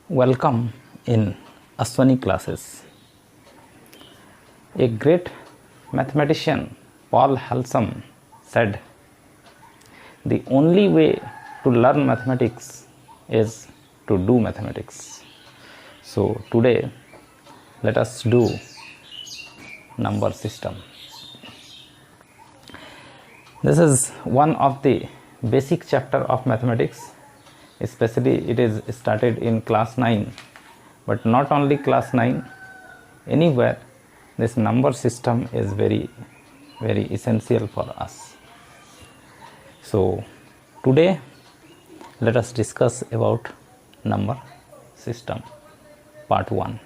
Welcome in Aswani classes. A great mathematician, Paul Halsam, said, "The only way to learn mathematics is to do mathematics." So today, let us do number system. This is one of the basic chapter of mathematics. Especially it is started in class 9, but not only class 9, anywhere this number system is very essential for us. So today let us discuss about number system part 1.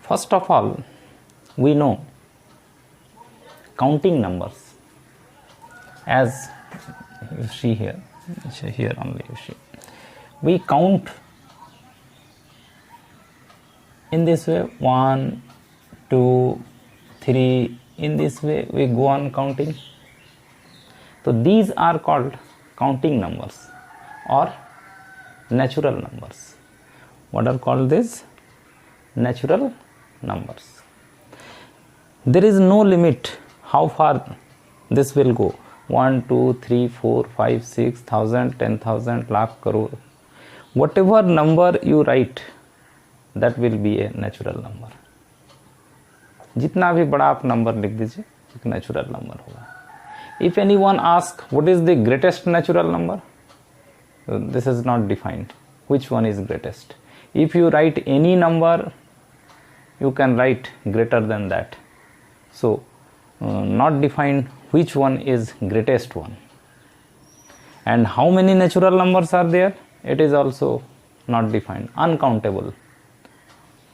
First of all, we know counting numbers. As you see here only you see, we count in this way 1 2 3, in this way we go on counting. So these are called counting numbers or natural numbers. What are called these? Natural numbers. There is no limit how far this will go. 1 2 3 4 5 6 thousand, 10,000, lakh, crore. Whatever number you write, that will be a natural number. जितना भी बड़ा आप number लिख दीजिए, एक natural number होगा. If anyone asks what is the greatest natural number, this is not defined. Which one is greatest? If you write any number, you can write greater than that. So not defined which one is greatest one. And how many natural numbers are there? It is also not defined. Uncountable.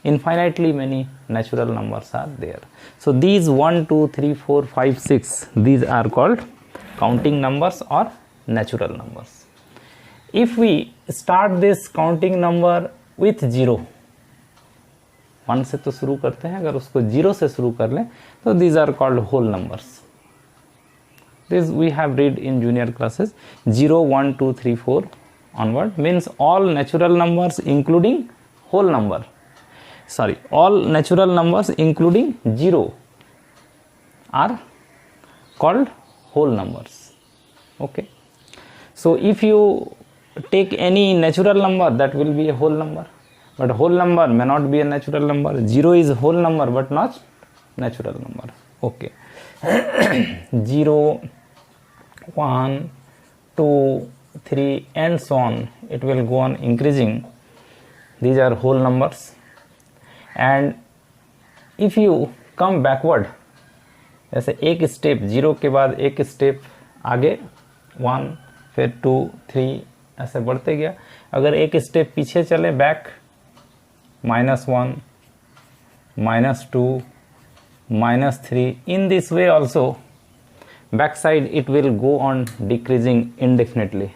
Infinitely many natural numbers are there. So these 1 2 3 4 5 6, these are called counting numbers or natural numbers. If we start this counting number with 0, 1 से तो शुरू करते हैं, अगर उसको 0 से शुरू कर लें तो these are called whole numbers. This we have read in junior classes. 0 1 2 3 4 onward means all natural numbers including whole number. Sorry, all natural numbers including 0 are called whole numbers. Okay. So if you take any natural number, that will be a whole number. But whole number may not be a natural number. 0 is whole number but not natural number. Okay. 0 1 2 3 and so on, it will go on increasing. These are whole numbers. And if you come backward, जैसे एक step 0 के बाद एक step आगे 1 फिर 2 3 ऐसे बढ़ते गया. अगर एक स्टेप पीछे चले back, -1 -2 -3, in this way also backside it will go on decreasing indefinitely.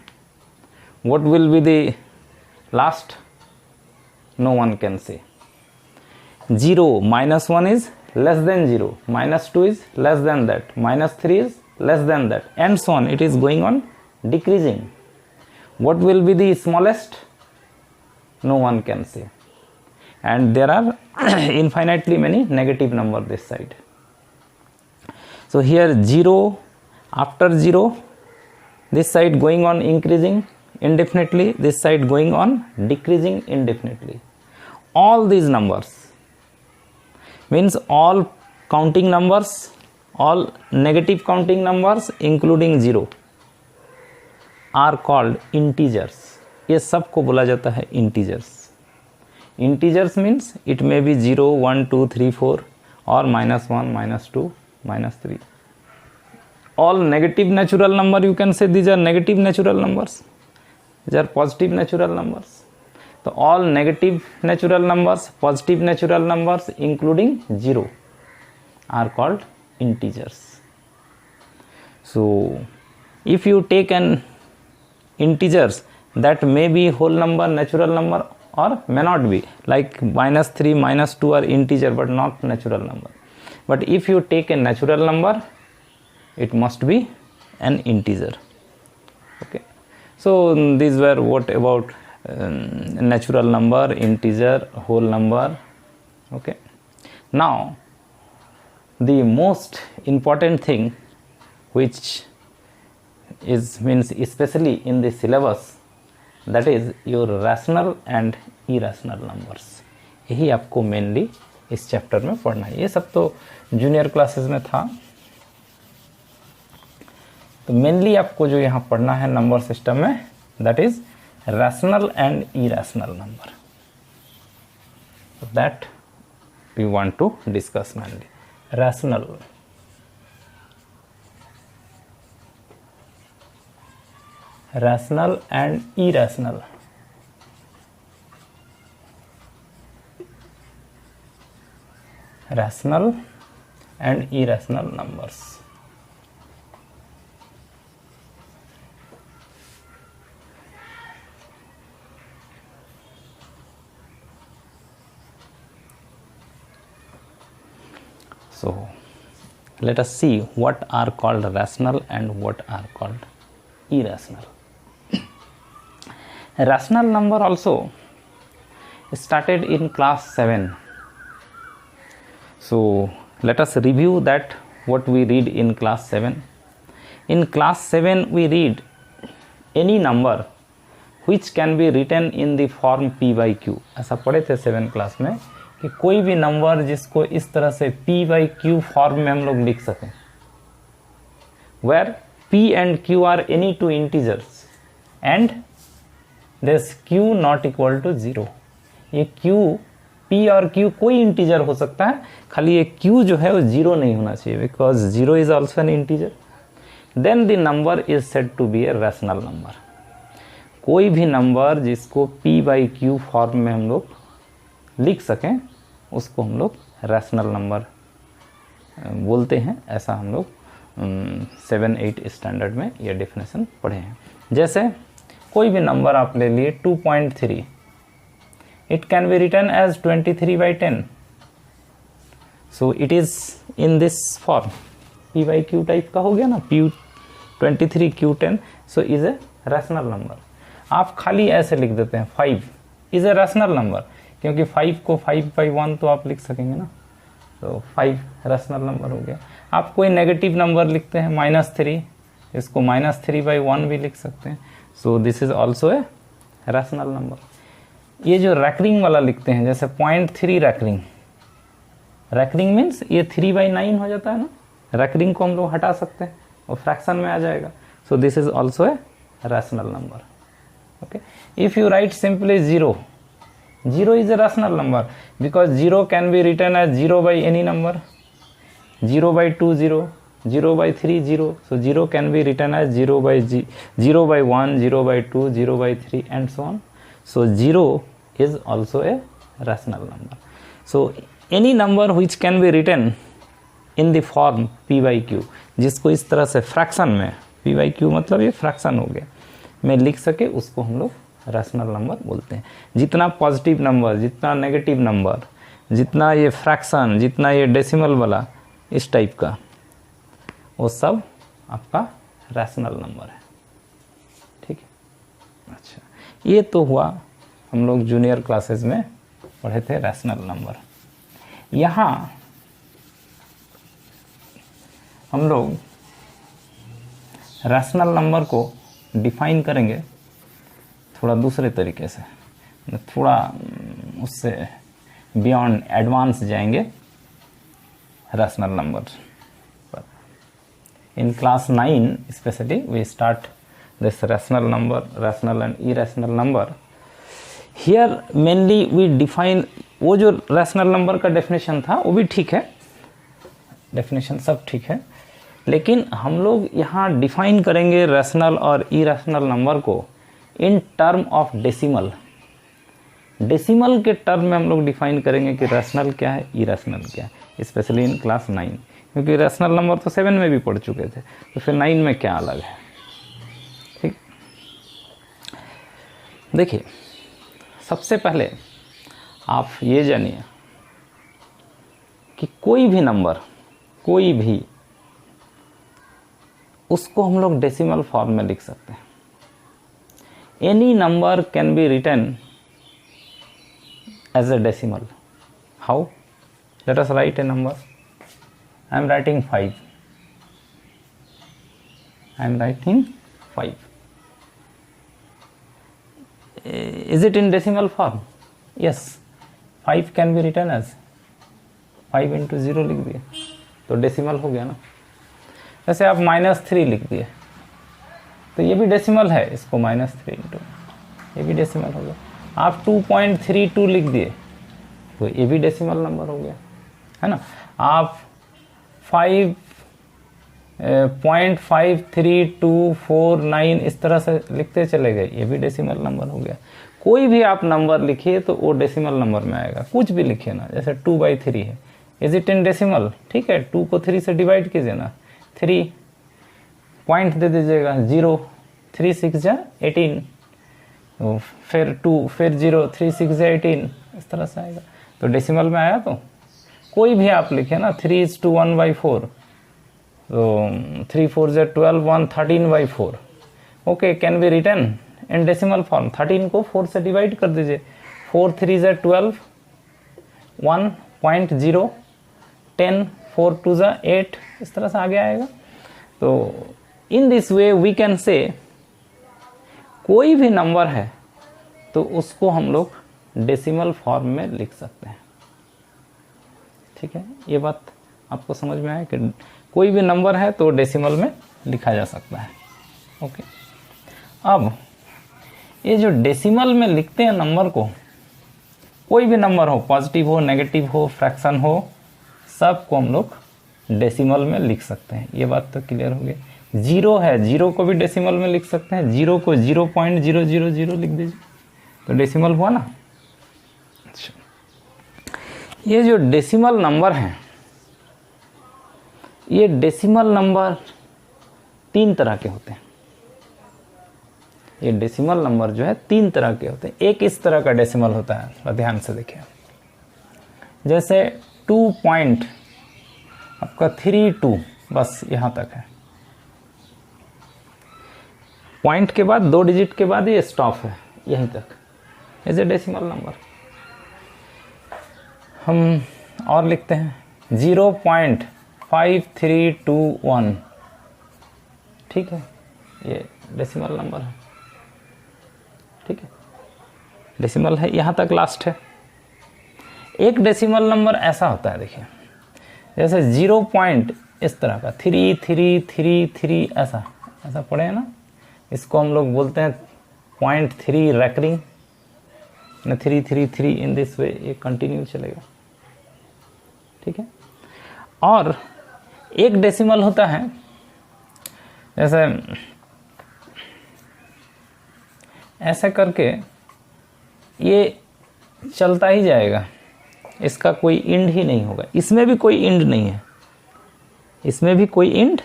What will be the last? No one can say. 0 -1 is less than 0, -2 is less than that, -3 is less than that, and so on. It is going on decreasing. What will be the smallest? No one can say. And there are infinitely many negative numbers this side. So here 0, after 0, this side going on increasing indefinitely, this side going on decreasing indefinitely. All these numbers means all counting numbers, all negative counting numbers including 0 are called integers. ये सब को बोला जाता है integers. Integers means it may be 0 1 2 3 4 or -1 -2 -3. All negative natural number, you can say these are negative natural numbers. These are positive natural numbers. So all negative natural numbers, positive natural numbers including 0 are called integers. So if you take an integers, that may be whole number, natural number, or may not be, like -3 -2 are integer but not natural number. But if you take a natural number, it must be an integer. Okay. So these were what about natural number, integer, whole number. Okay. Now the most important thing which is means especially in the syllabus, that is your rational and irrational numbers. यही आपको mainly इस chapter में पढ़ना है. ये सब तो junior classes में था. तो मेनली आपको जो यहाँ पढ़ना है नंबर सिस्टम में, that is rational and irrational number. That we want to discuss mainly. Rational, rational and irrational. Rational and irrational numbers. So let us see what are called rational and what are called irrational. Rational number also started in class 7. So let us review that what we read in class 7. In class 7 we read any number which can be written in the form p by q. ऐसा पढ़े थे 7 class में कि कोई भी number जिसको इस तरह से p by q फॉर्म में हम लोग लिख सकें, where p and q are any two integers and this q not equal to 0. ये q, p और q कोई इंटीजर हो सकता है, खाली ये q जो है वो 0 नहीं होना चाहिए, because 0 is also an integer. Then the number is said to be a rational number. कोई भी नंबर जिसको p बाई q फॉर्म में हम लोग लिख सकें उसको हम लोग रैशनल नंबर बोलते हैं. ऐसा हम लोग 7-8 स्टैंडर्ड में ये डेफिनेशन पढ़े हैं. जैसे कोई भी नंबर आप ले लिए 2.3, it can be written as 23/10. So it is in this form, p by q type का हो गया ना, p 23 q 10. So is a rational number. आप खाली ऐसे लिख देते हैं 5 इज ए रैशनल नंबर, क्योंकि 5 को 5/1 तो आप लिख सकेंगे ना, तो 5 रैशनल नंबर हो गया. आप कोई नेगेटिव नंबर लिखते हैं -3, इसको -3/1 भी लिख सकते हैं. So this is also A rational number. ये जो रैकरिंग वाला लिखते हैं, जैसे 0.3 रैकरिंग, रैकरिंग मीन्स ये 3/9 हो जाता है ना, रैकरिंग को हम लोग हटा सकते हैं और फ्रैक्शन में आ जाएगा. So this is also A rational number. Okay, if you right simply 0, 0 is a rational number because 0 can be written as 0 by any number, 0/2 0, 0/3 0. So 0 can be written as 0/1, 0/2, 0/3 and so on. So 0 is also a rational number. So any number which can be written in the form p by q, जिसको इस तरह से fraction में, p by q मतलब ये fraction हो गया, में लिख सके, उसको हम लोग रैशनल नंबर बोलते हैं. जितना पॉजिटिव नंबर, जितना नेगेटिव नंबर, जितना ये फ्रैक्शन, जितना ये डेसिमल वाला इस टाइप का, वो सब आपका रैशनल नंबर है. ठीक है. अच्छा, ये तो हुआ हम लोग जूनियर क्लासेस में पढ़े थे रैशनल नंबर. यहाँ हम लोग रैशनल नंबर को डिफाइन करेंगे थोड़ा दूसरे तरीके से, थोड़ा उससे बियॉन्ड एडवांस जाएंगे रैशनल नंबर पर. In class 9 specially we start this rational number, rational and irrational number. Here mainly we define, वो जो रैशनल नंबर का डेफिनेशन था वो भी ठीक है, डेफिनेशन सब ठीक है, लेकिन हम लोग यहाँ डिफाइन करेंगे रैशनल और इरैशनल नंबर को in term of decimal. Decimal के टर्म में हम लोग डिफाइन करेंगे कि रैशनल क्या है, इरैशनल क्या है, स्पेशली इन क्लास 9, क्योंकि रैशनल नंबर तो 7 में भी पढ़ चुके थे, तो फिर 9 में क्या अलग है. ठीक, देखिए सबसे पहले आप ये जानिए कि कोई भी नंबर, कोई भी, उसको हम लोग डेसिमल फॉर्म में लिख सकते हैं. any number can be written as a decimal. How? Let us write a number. I am writing 5. I am writing 5. Is it in decimal form? Yes. 5 can be written as 5 into 0 लिख दिए तो decimal हो गया ना. जैसे आप -3 लिख दिए तो ये भी डेसिमल है, इसको -3 इंटू ये भी डेसिमल हो गया. आप 2.32 लिख दिए तो ये भी डेसिमल नंबर हो गया, है ना. आप 5.53249 इस तरह से लिखते चले गए, ये भी डेसिमल नंबर हो गया. कोई भी आप नंबर लिखिए तो वो डेसिमल नंबर में आएगा. कुछ भी लिखिए ना, जैसे 2/3 है, इज इट इन डेसिमल? ठीक है, 2 को 3 से डिवाइड कीजिए ना, 3 पॉइंट दे दीजिएगा, 0 3 6 जा 18, तो फिर 2 फिर 0 3 6 जा 18, इस तरह से आएगा. तो डेसिमल में आया. तो कोई भी आप लिखे ना, 3:1/4, तो 3 4 जा 12, 1 13/4. Okay, can be written in decimal form. 13 को 4 से डिवाइड कर दीजिए, 4 3 जा 12, 1.0, 10 4 2 जा 8, इस तरह से आगे आएगा. तो in this way we can say कोई भी नंबर है तो उसको हम लोग डेसिमल फॉर्म में लिख सकते हैं. ठीक है, ये बात आपको समझ में आया कि कोई भी नंबर है तो डेसिमल में लिखा जा सकता है. ओके, अब ये जो डेसिमल में लिखते हैं नंबर को, कोई भी नंबर हो, पॉजिटिव हो, नेगेटिव हो, फ्रैक्शन हो, सबको हम लोग डेसिमल में लिख सकते हैं. ये बात तो क्लियर हो गई. 0 है, 0 को भी डेसिमल में लिख सकते हैं. 0 को 0.000 लिख दीजिए तो डेसिमल हुआ ना. अच्छा, ये जो डेसिमल नंबर हैं, ये डेसिमल नंबर 3 तरह के होते हैं. ये डेसिमल नंबर जो है 3 तरह के होते हैं. एक इस तरह का डेसिमल होता है, थोड़ा ध्यान से देखिए. जैसे 2 पॉइंट आपका 32, बस यहाँ तक है. पॉइंट के बाद 2 डिजिट के बाद ये स्टॉप है, यहीं तक. एज ए डेसिमल नंबर हम और लिखते हैं 0.5321. ठीक है, ये डेसिमल नंबर है. ठीक है, डेसिमल है, यहाँ तक लास्ट है. एक डेसिमल नंबर ऐसा होता है, देखिए, जैसे 0 पॉइंट इस तरह का 3333 ऐसा ऐसा पढ़े हैं ना, इसको हम लोग बोलते हैं 0.3 रैकरिंग, 333 इन दिस वे, ये कंटिन्यू चलेगा. ठीक है, और एक डेसिमल होता है जैसे ऐसे करके ये चलता ही जाएगा, इसका कोई इंड ही नहीं होगा. इसमें भी कोई इंड नहीं है, इसमें भी कोई इंड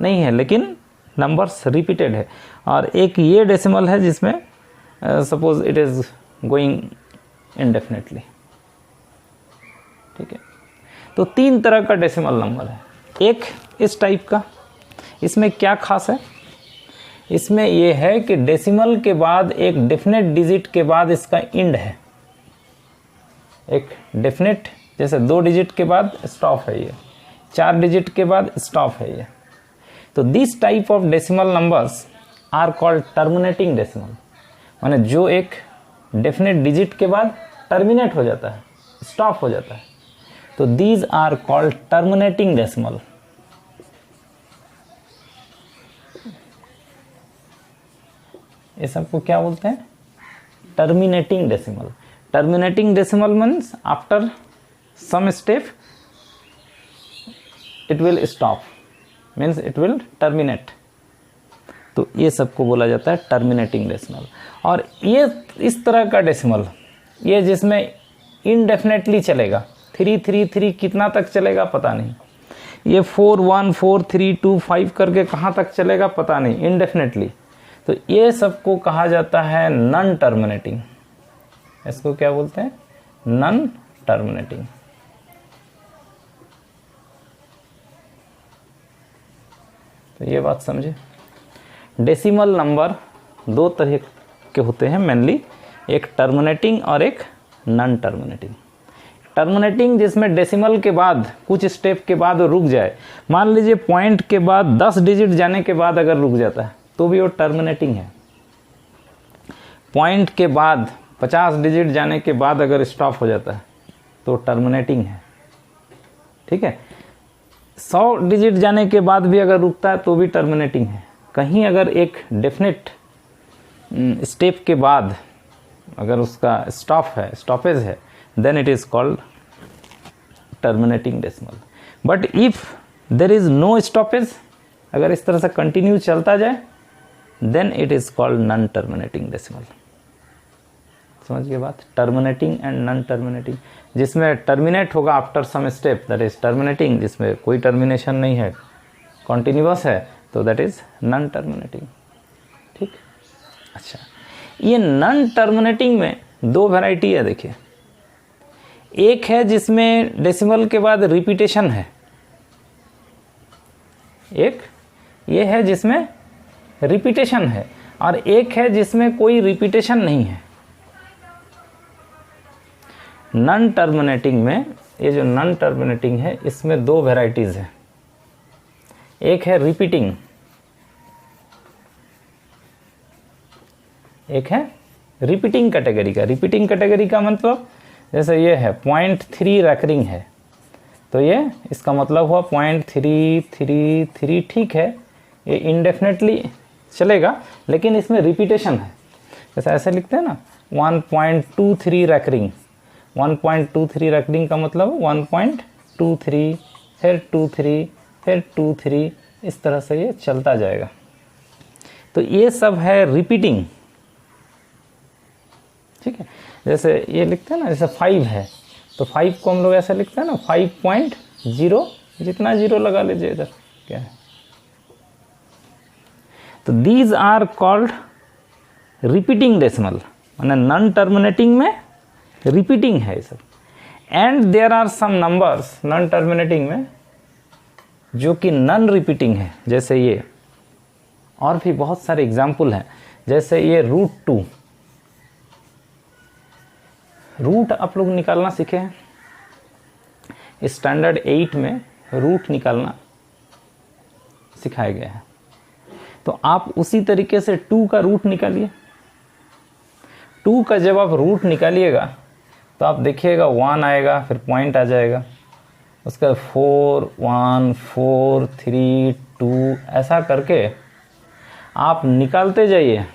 नहीं है, लेकिन नंबर्स रिपीटेड है. और एक ये डेसिमल है जिसमें suppose it is going indefinitely. ठीक है, तो 3 तरह का डेसिमल नंबर है. एक इस टाइप का, इसमें क्या खास है, इसमें ये है कि डेसिमल के बाद एक डेफिनेट डिजिट के बाद इसका इंड है. एक डेफिनेट, जैसे 2 डिजिट के बाद स्टॉप है, ये 4 डिजिट के बाद स्टॉप है ये. तो this type of decimal numbers are called terminating decimal. माने जो एक डेफिनेट डिजिट के बाद टर्मिनेट हो जाता है, स्टॉप हो जाता है, तो these are called terminating decimal. ये सबको क्या बोलते हैं? Terminating decimal. Terminating decimal means after some step it will stop, means it will terminate. तो ये सबको बोला जाता है टर्मिनेटिंग डेसिमल. और ये इस तरह का डेसिमल, ये जिसमें इनडेफिनेटली चलेगा, 333 कितना तक चलेगा पता नहीं, ये 4 1 4 3 2 5 करके कहाँ तक चलेगा पता नहीं, इनडेफिनेटली. तो ये सबको कहा जाता है नॉन टर्मिनेटिंग. इसको क्या बोलते हैं? Non terminating. तो ये बात समझे. डेसिमल नंबर 2 तरह के होते हैं मेनली, एक टर्मिनेटिंग और एक नॉन टर्मिनेटिंग। टर्मिनेटिंग जिसमें डेसिमल के बाद कुछ स्टेप के बाद वो रुक जाए, मान लीजिए पॉइंट के बाद 10 डिजिट जाने के बाद अगर रुक जाता है तो भी वो टर्मिनेटिंग है। पॉइंट के बाद 50 डिजिट जाने के बाद अगर स्टॉप हो जाता है तो टर्मिनेटिंग है, ठीक है। 100 डिजिट जाने के बाद भी अगर रुकता है तो भी टर्मिनेटिंग है। कहीं अगर एक डेफिनेट स्टेप के बाद अगर उसका स्टॉपेज है, then it is called terminating decimal. But if there is no stoppage, अगर इस तरह से कंटिन्यू चलता जाए, then it is called non terminating decimal. समझ गए बात? टर्मिनेटिंग एंड नॉन टर्मिनेटिंग, जिसमें टर्मिनेट होगा after some step, that is terminating. जिसमें कोई टर्मिनेशन नहीं है, कॉन्टिन्यूअस है, तो दैट इज नॉन टर्मिनेटिंग, ठीक। अच्छा, ये नॉन टर्मिनेटिंग में दो वैरायटी है, देखिए। एक है जिसमें डेसिमल के बाद रिपीटेशन है, एक ये है जिसमें रिपीटेशन है, और एक है जिसमें कोई रिपीटेशन नहीं है। नॉन टर्मिनेटिंग में, ये जो नॉन टर्मिनेटिंग है, इसमें दो वैरायटीज है। एक है रिपीटिंग, एक है रिपीटिंग कैटेगरी का। रिपीटिंग कैटेगरी का मतलब जैसे ये है 0.3 रैकरिंग है, तो ये इसका मतलब हुआ 0.333, ठीक है, ये इनडेफिनेटली चलेगा, लेकिन इसमें रिपीटेशन है। जैसे ऐसे लिखते हैं ना 1.23 रैकरिंग। 1.23 रैकरिंग का मतलब 1.23, फिर 23, फिर 23, इस तरह से ये चलता जाएगा। तो ये सब है रिपीटिंग, ठीक है। जैसे ये लिखते हैं ना, जैसे 5 है तो 5 को हम लोग ऐसे लिखते हैं ना 5.0, जितना जीरो लगा लीजिए इधर, क्या है। तो these are called repeating decimal, माने नॉन टर्मिनेटिंग में रिपीटिंग है ये सब। And there are some numbers non terminating में जो कि नॉन रिपीटिंग है, जैसे ये, और भी बहुत सारे एग्जाम्पल हैं। जैसे ये √2, रूट आप लोग निकालना सीखे हैं, स्टैंडर्ड 8 में रूट निकालना सिखाया गया है। तो आप उसी तरीके से 2 का रूट निकालिए। 2 का जब आप रूट निकालिएगा तो आप देखिएगा 1 आएगा, फिर पॉइंट आ जाएगा, उसका 4 1 4 3 2, ऐसा करके आप निकालते जाइए,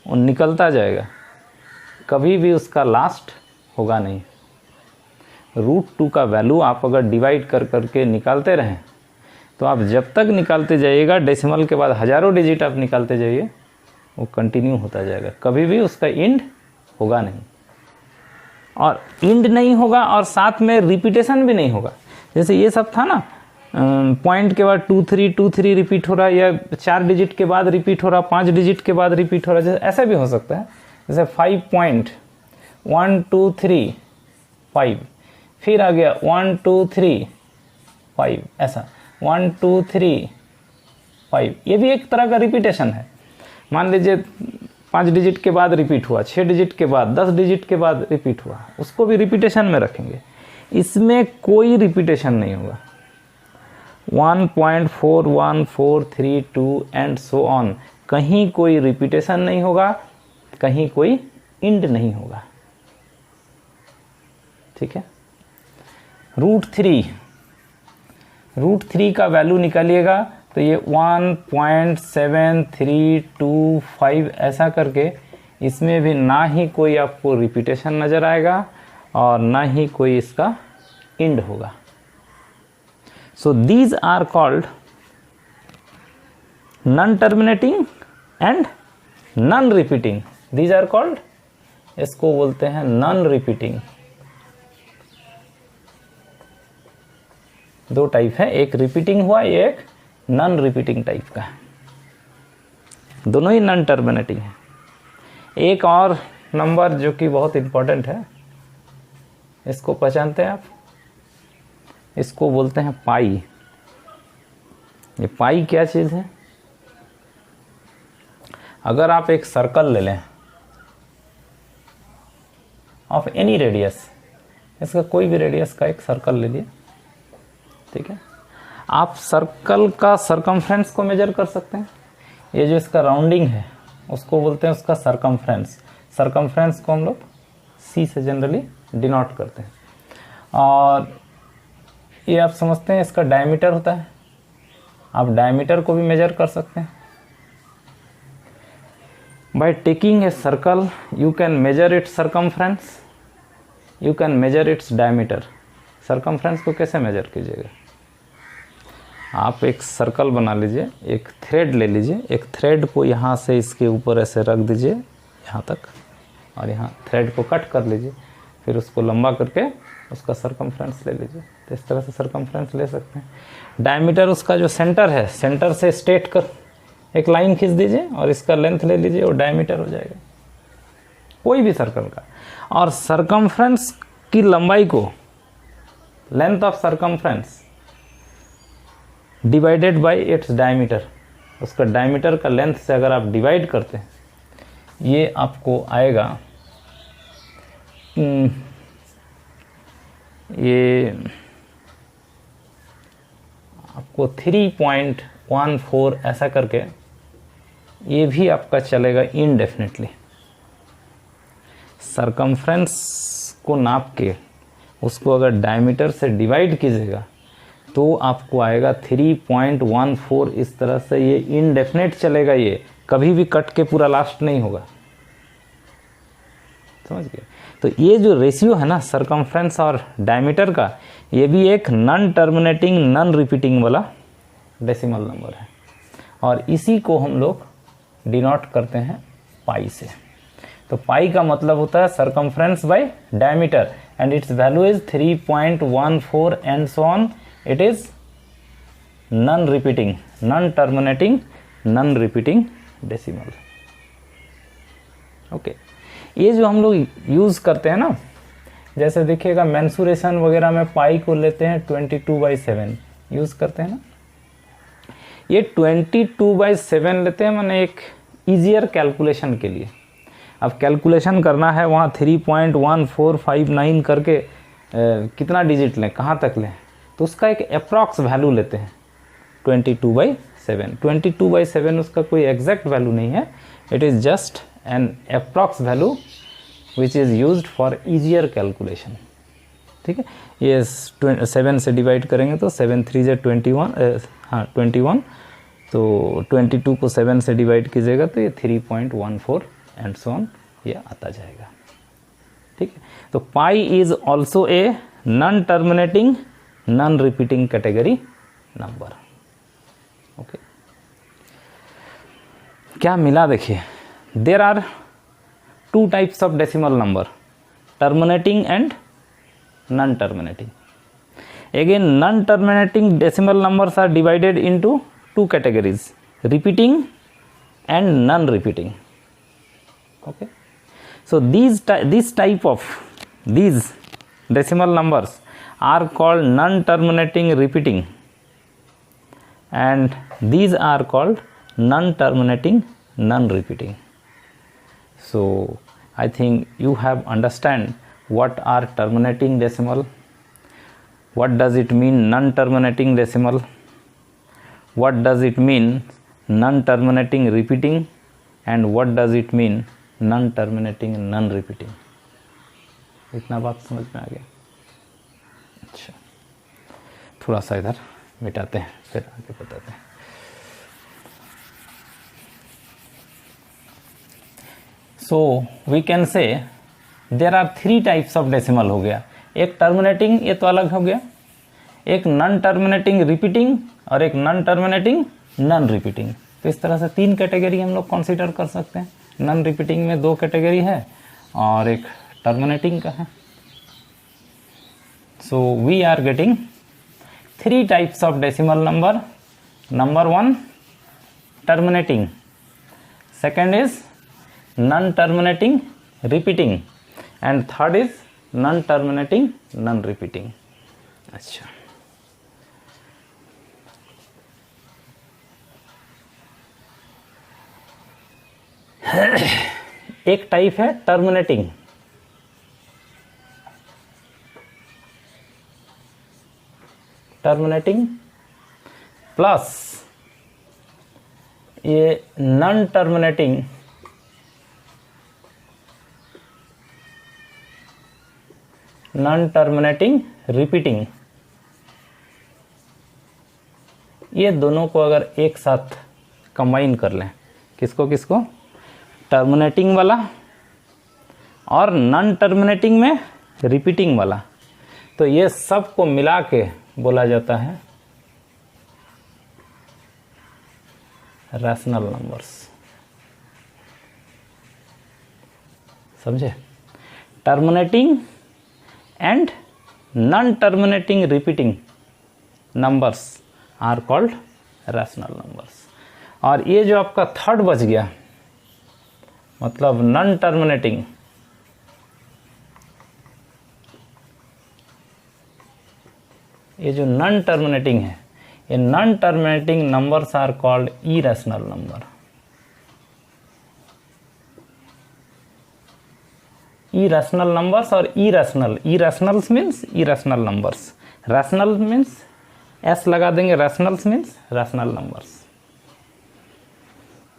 वो निकलता जाएगा, कभी भी उसका लास्ट होगा नहीं। √2 का वैल्यू आप अगर डिवाइड कर करके निकालते रहें तो आप जब तक निकालते जाइएगा, डेसिमल के बाद हज़ारों डिजिट आप निकालते जाइए, वो कंटिन्यू होता जाएगा, कभी भी उसका एंड होगा नहीं। और एंड नहीं होगा और साथ में रिपीटेशन भी नहीं होगा। जैसे ये सब था ना, पॉइंट के बाद 2 3 2 3 रिपीट हो रहा है, या 4 डिजिट के बाद रिपीट हो रहा, 5 डिजिट के बाद रिपीट हो रहा है, जैसे ऐसा भी हो सकता है। जैसे 5.1 2 3 5, फिर आ गया 1 2 3 5, ऐसा 1 2 3 5, ये भी एक तरह का रिपीटेशन है। मान लीजिए 5 डिजिट के बाद रिपीट हुआ, 6 डिजिट के बाद, 10 डिजिट के बाद रिपीट हुआ, उसको भी रिपीटेशन में रखेंगे। इसमें कोई रिपीटेशन नहीं होगा। 1.4142 एंड सो ऑन, कहीं कोई रिपीटेशन नहीं होगा, कहीं कोई इंड नहीं होगा, ठीक है। √3 का वैल्यू निकालिएगा तो ये 1.7325, ऐसा करके इसमें भी ना ही कोई आपको रिपीटेशन नज़र आएगा और ना ही कोई इसका इंड होगा। So these are called non terminating and non repeating. These are called, इसको बोलते हैं नॉन रिपीटिंग। दो टाइप है, एक रिपीटिंग हुआ, एक नॉन रिपीटिंग टाइप का, दोनों ही नॉन टर्मिनेटिंग है। एक और नंबर जो कि बहुत इंपॉर्टेंट है, इसको पहचानते हैं आप, इसको बोलते हैं पाई। ये पाई क्या चीज़ है? अगर आप एक सर्कल ले लें, ऑफ एनी रेडियस, इसका कोई भी रेडियस का एक सर्कल ले लिए, ठीक है। आप सर्कल का सरकमफ्रेंस को मेजर कर सकते हैं। ये जो इसका राउंडिंग है उसको बोलते हैं उसका सरकमफ्रेंस। सरकमफ्रेंस को हम लोग सी से जनरली डिनोट करते हैं। और ये आप समझते हैं इसका डायमीटर होता है, आप डायमीटर को भी मेजर कर सकते हैं। By taking a circle you can measure it's circumference, you can measure its diameter. Circumference को कैसे मेजर कीजिएगा, आप एक सर्कल बना लीजिए, एक थ्रेड ले लीजिए, एक थ्रेड को यहाँ से इसके ऊपर ऐसे रख दीजिए यहाँ तक, और यहाँ थ्रेड को कट कर लीजिए, फिर उसको लंबा करके उसका सरकमफ्रेंस ले लीजिए। तो इस तरह से सरकमफ्रेंस ले सकते हैं। डायमीटर उसका जो सेंटर है, सेंटर से स्ट्रेट कर एक लाइन खींच दीजिए और इसका लेंथ ले लीजिए और डायमीटर हो जाएगा कोई भी सर्कल का। और सरकमफ्रेंस की लंबाई को, length of circumference divided by its diameter, उसका डायमीटर का लेंथ से अगर आप डिवाइड करते हैं, ये आपको आएगा, ये आपको 3.14 ऐसा करके, ये भी आपका चलेगा इनडेफिनेटली। सरकमफ्रेंस को नाप के उसको अगर डायमीटर से डिवाइड कीजिएगा तो आपको आएगा 3.14। इस तरह से ये इनडेफिनेट चलेगा, ये कभी भी कट के पूरा लास्ट नहीं होगा, समझ गए। तो ये जो रेशियो है ना सरकमफ्रेंस और डायमीटर का, ये भी एक नॉन टर्मिनेटिंग नॉन रिपीटिंग वाला डेसिमल नंबर है, और इसी को हम लोग डिनोट करते हैं पाई से। तो पाई का मतलब होता है circumference bye diameter, and it's value is 3.14 and so on. It is non repeating, non terminating, non repeating decimal. Okay, ये जो हम लोग यूज करते हैं ना, जैसे देखिएगा मेंसुरेशन वगैरह में पाई को लेते हैं 22/7 यूज करते हैं ना, ये 22/7 लेते हैं, मैंने एक इजियर कैलकुलेशन के लिए। अब कैलकुलेशन करना है वहाँ 3.1459 करके कितना डिजिट लें, कहाँ तक लें, तो उसका एक अप्रॉक्स वैल्यू लेते हैं 22/7। 22/7 उसका कोई एग्जैक्ट वैल्यू नहीं है, it is just an approx value which is used for easier calculation, ठीक है। ये 7 से डिवाइड करेंगे तो 7 3 से 21, हाँ 21, तो 22 को 7 से डिवाइड कीजिएगा तो ये 3.14 एंड सो ऑन ये आता जाएगा, ठीक है। तो pi is also a non terminating non repeating category number. Okay, क्या मिला देखिए, there are 2 types of decimal number, terminating and non terminating. Again, non-terminating decimal numbers are divided into 2 categories, repeating and non-repeating. Okay, so these decimal numbers are called non-terminating repeating, and these are called non-terminating non-repeating. So I think you have understand what are terminating decimal, what does it mean non-terminating decimal, what does it mean non-terminating repeating, and what does it mean non-terminating non-repeating। इतना बात समझ में आ गया। अच्छा, थोड़ा सा इधर मिटाते हैं फिर आगे बताते हैं। सो we can say there are 3 types of decimal हो गया, एक टर्मिनेटिंग, ये तो अलग हो गया, एक नॉन टर्मिनेटिंग रिपीटिंग और एक नॉन टर्मिनेटिंग नॉन रिपीटिंग। तो इस तरह से 3 कैटेगरी हम लोग कंसीडर कर सकते हैं। नॉन रिपीटिंग में 2 कैटेगरी है और एक टर्मिनेटिंग का है। So we are getting 3 types of decimal number. Number 1 terminating, second is non terminating repeating, and third is non terminating non repeating. अच्छा, एक टाइप है टर्मिनेटिंग, टर्मिनेटिंग प्लस ये नॉन टर्मिनेटिंग रिपीटिंग, ये दोनों को अगर एक साथ कंबाइन कर लें, किसको किसको, टर्मिनेटिंग वाला और नॉन टर्मिनेटिंग में रिपीटिंग वाला, तो ये सब को मिला के बोला जाता है रैशनल नंबर्स। समझे? Terminating and non terminating repeating numbers are called rational numbers. और ये जो आपका थर्ड बच गया, मतलब नॉन टर्मिनेटिंग, ये जो नॉन टर्मिनेटिंग है, ये non terminating numbers are called irrational number. Irrational numbers और irrationals means irrational numbers, rational means S लगा देंगे, रैशनल्स मीन्स रैशनल नंबर्स।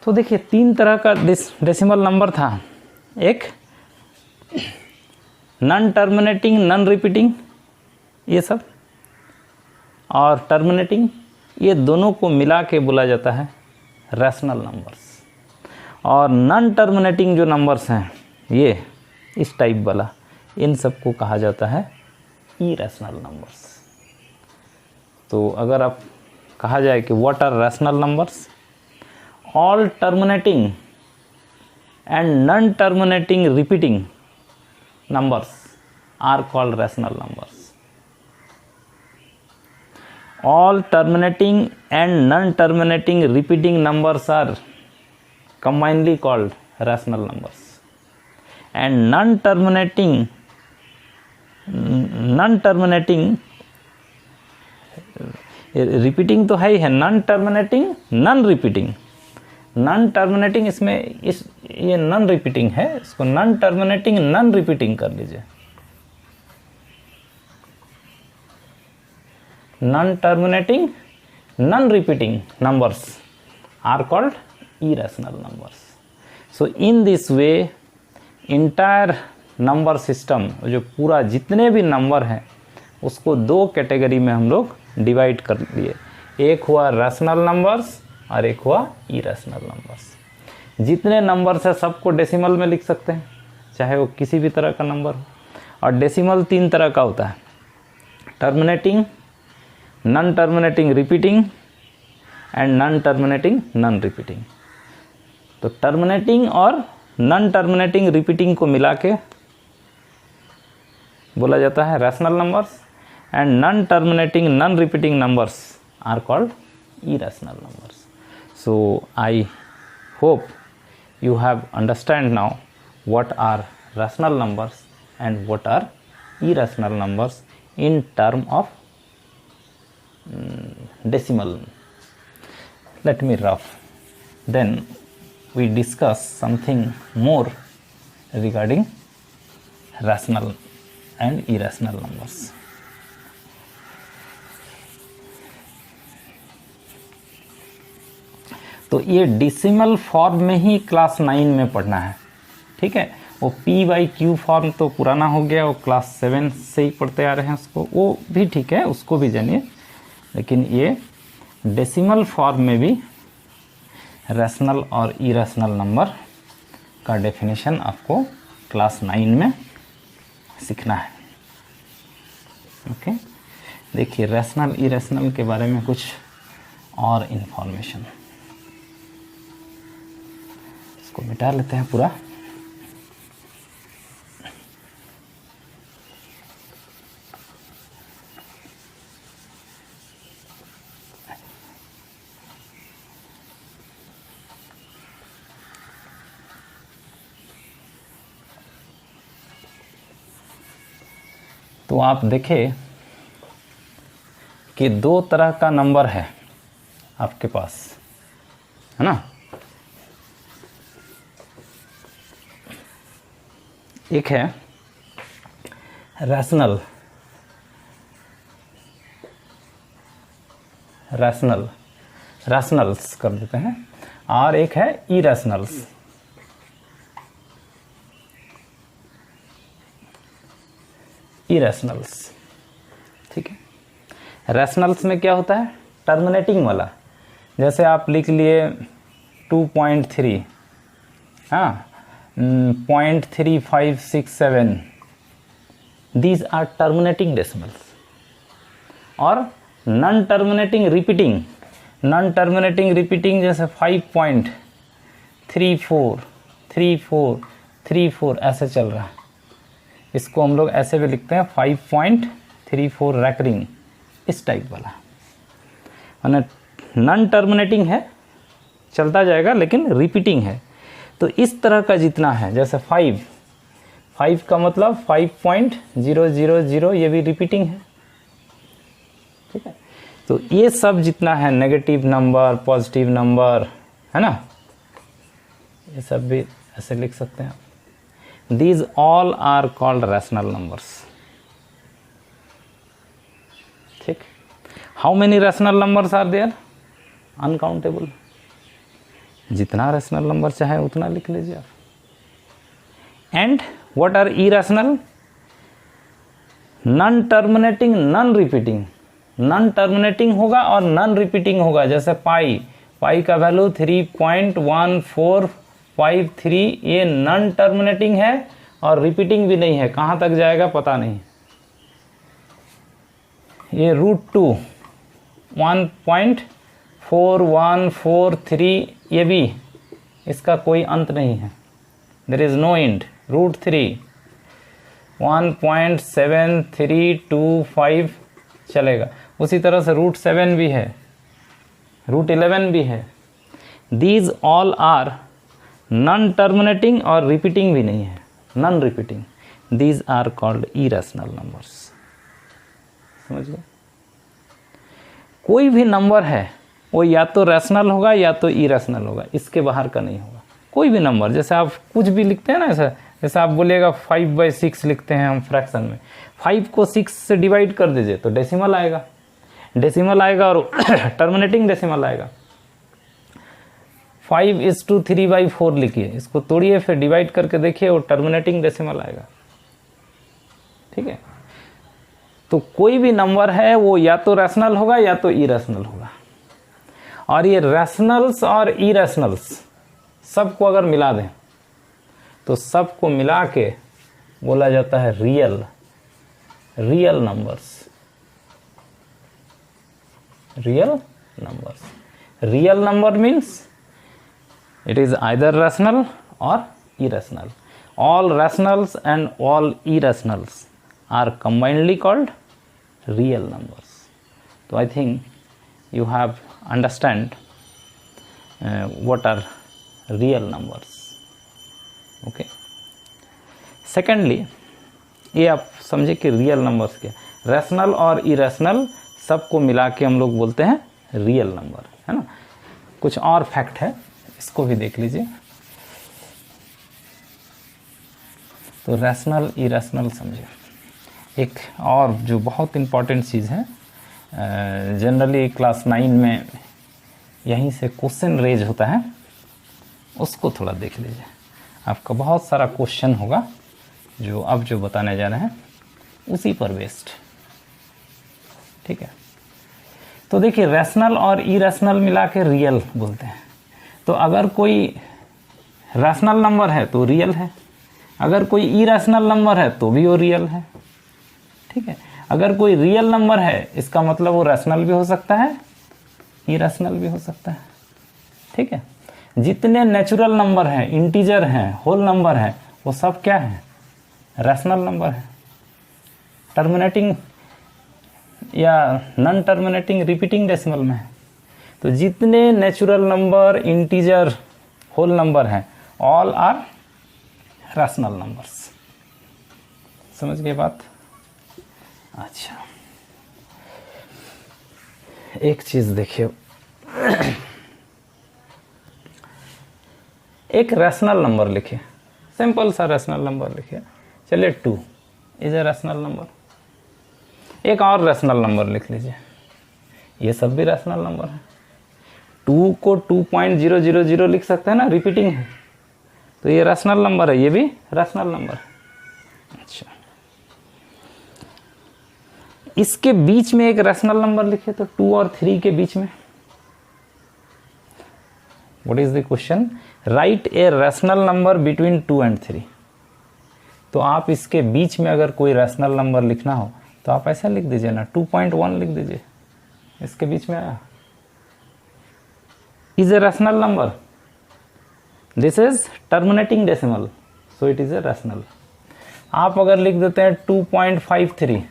तो देखिए 3 तरह का डेसिमल नंबर था, एक नॉन टर्मिनेटिंग, नॉन रिपीटिंग, ये सब, और टर्मिनेटिंग, ये दोनों को मिला के बोला जाता है रैशनल नंबर्स। और नॉन टर्मिनेटिंग जो नंबर्स हैं, ये इस टाइप वाला, इन सब को कहा जाता है इरेशनल नंबर्स। तो अगर आप कहा जाए कि what are rational numbers, all terminating and non terminating repeating numbers are called rational numbers. All terminating and non-terminating repeating numbers are combinedly called rational numbers. And non-terminating repeating तो है ही है, non terminating, non repeating, non terminating इसमें ये non repeating है, इसको non terminating non repeating कर लीजिए। Non terminating non repeating numbers are called irrational numbers. So in this way entire number system, जो पूरा जितने भी नंबर हैं उसको 2 कैटेगरी में हम लोग डिवाइड कर लिए। एक हुआ रैशनल नंबर्स और एक हुआ इरेशनल नंबर्स। जितने नंबर्स है सबको डेसिमल में लिख सकते हैं, चाहे वो किसी भी तरह का नंबर हो। और डेसिमल 3 तरह का होता है, terminating, non terminating repeating and non terminating non repeating. तो टर्मिनेटिंग और नॉन टर्मिनेटिंग रिपीटिंग को मिला के बोला जाता है rational numbers, and non terminating non repeating numbers are called irrational numbers. So I hope you have understand now what are rational numbers and what are irrational numbers in term of decimal. Let me rough, then we discuss something more regarding rational and irrational numbers. तो ये decimal form में ही class 9 में पढ़ना है, ठीक है। वो P/Q form तो पुराना हो गया, वो क्लास 7 से ही पढ़ते आ रहे हैं उसको, वो भी ठीक है, उसको भी जानिए। लेकिन ये डेसिमल फॉर्म में भी रैशनल और इरेशनल नंबर का डेफिनेशन आपको क्लास 9 में सीखना है। ओके, देखिए रैशनल इरेशनल के बारे में कुछ और इन्फॉर्मेशन को मिटा लेते हैं पूरा। तो आप देखें कि 2 तरह का नंबर है आपके पास, है ना। एक है रैशनल रैशनल, रैशनल्स कर देते हैं, और एक है इरेशनल्स। इरेशनल्स, ठीक है। रैशनल्स में क्या होता है, टर्मिनेटिंग वाला, जैसे आप लिख लिए 2.3, हाँ, 0.3567, दीज आर टर्मिनेटिंग डेसिमल्स। और non terminating repeating, non terminating repeating जैसे 5.343434 ऐसे चल रहा है, इसको हम लोग ऐसे भी लिखते हैं 5.34 रैकरिंग, इस टाइप वाला, माने नॉन टर्मिनेटिंग है, चलता जाएगा लेकिन रिपीटिंग है। तो इस तरह का जितना है, जैसे 5 का मतलब 5.000, ये भी रिपीटिंग है, ठीक है। तो ये सब जितना है, नेगेटिव नंबर, पॉजिटिव नंबर, है ना, ये सब भी ऐसे लिख सकते हैं। These all are called rational numbers, ठीक। How many rational numbers are there? Uncountable, जितना रैशनल नंबर चाहे उतना लिख लीजिए आप। And what are irrational? Non terminating, non repeating. Non terminating होगा और नॉन रिपीटिंग होगा, जैसे पाई का वैल्यू 3.1453, ये नॉन टर्मिनेटिंग है और रिपीटिंग भी नहीं है, कहाँ तक जाएगा पता नहीं। ये √2 1.4143, ये भी, इसका कोई अंत नहीं है, देयर इज नो एंड। √3 1.7325 चलेगा। उसी तरह से √7 भी है, √11 भी है। These all are non terminating और रिपीटिंग भी नहीं है, non repeating. These are called irrational numbers. समझ गए? कोई भी नंबर है वो या तो रैशनल होगा या तो इरेशनल होगा, इसके बाहर का नहीं होगा। कोई भी नंबर, जैसे आप कुछ भी लिखते हैं ना, ऐसा जैसे आप बोलिएगा 5/6 लिखते हैं हम फ्रैक्शन में, 5 को 6 से डिवाइड कर दीजिए तो डेसिमल आएगा, डेसिमल आएगा और टर्मिनेटिंग डेसिमल आएगा। 5:3/4 लिखिए, इसको तोड़िए फिर डिवाइड करके देखिए, वो टर्मिनेटिंग डेसिमल आएगा, ठीक है। तो कोई भी नंबर है वो या तो रैशनल होगा या तो इरेशनल होगा। और ये रैशनल्स और इरेशनल्स सबको अगर मिला दें तो सबको मिला के बोला जाता है real numbers. Real numbers, real number means it is either rational or irrational. All rationals and all irrationals are combinedly called real numbers. So I think you have understand what are real numbers. Okay. Secondly, ये आप समझे कि real numbers क्या, rational और irrational सबको मिला के हम लोग बोलते हैं रियल नंबर, है ना। कुछ और फैक्ट है, इसको भी देख लीजिए। तो रैशनल इरेशनल समझिए। एक और जो बहुत इम्पॉर्टेंट चीज़ है, जनरली क्लास 9 में यहीं से क्वेश्चन रेज होता है, उसको थोड़ा देख लीजिए। आपका बहुत सारा क्वेश्चन होगा जो अब जो बताने जा रहे हैं उसी पर बेस्ड, ठीक है। तो देखिए, रैशनल और इरेशनल मिला के रियल बोलते हैं। तो अगर कोई रैशनल नंबर है तो रियल है, अगर कोई इरेशनल नंबर है तो भी वो रियल है, ठीक है। अगर कोई रियल नंबर है इसका मतलब वो रैशनल भी हो सकता है, इरेशनल भी हो सकता है, ठीक है। जितने नेचुरल नंबर हैं, इंटीजर हैं, होल नंबर हैं, वो सब क्या है, रैशनल नंबर है। टर्मिनेटिंग या नॉन टर्मिनेटिंग रिपीटिंग डेसिमल में है। तो जितने natural number, integer, whole number हैं, ऑल आर रैशनल नंबर्स। समझ गए बात? अच्छा, एक चीज देखिए, एक रैशनल नंबर लिखिए, सिंपल सा रैशनल नंबर लिखिए, चलिए 2 इज ए रैशनल नंबर। एक और रैशनल नंबर लिख लीजिए, ये सब भी रैशनल नंबर है। 2 को 2.000 लिख सकते हैं ना, रिपीटिंग है, तो ये रैशनल नंबर है, ये भी रैशनल नंबर है। अच्छा, इसके बीच में एक रैशनल नंबर लिखे तो 2 और 3 के बीच में। What is the question? Right A rational number between 2 and 3। तो आप इसके बीच में अगर कोई रैशनल नंबर लिखना हो तो आप ऐसा लिख दीजिए ना, 2.1 लिख दीजिए, इसके बीच में आया, is a rational number, this is terminating decimal, so it is a rational. आप अगर लिख देते हैं 2.53,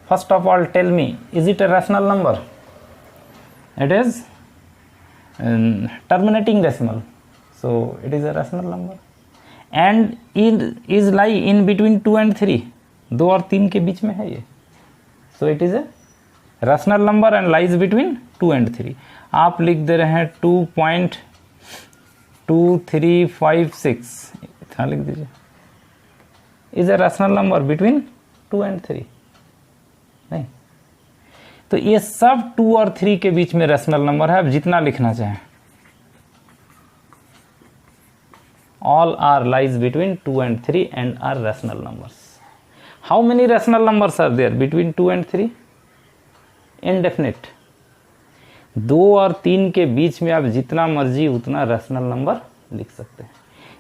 first of all tell me, is it a rational number? It is terminating decimal, so it is a rational number, and is lie in between 2 and 3, 2 और 3 के बीच में है ये, so it is a rational number and lies between 2 and 3। आप लिख दे रहे हैं 2.2356, इतना लिख दीजिए, is a rational number between 2 and 3, नहीं, तो ये सब 2 और 3 के बीच में रैशनल नंबर है। आप जितना लिखना चाहें, all are lies between 2 and 3 and are rational numbers. How many rational numbers are there between 2 and 3? Indefinite. 2 और 3 के बीच में आप जितना मर्जी उतना रैशनल नंबर लिख सकते हैं।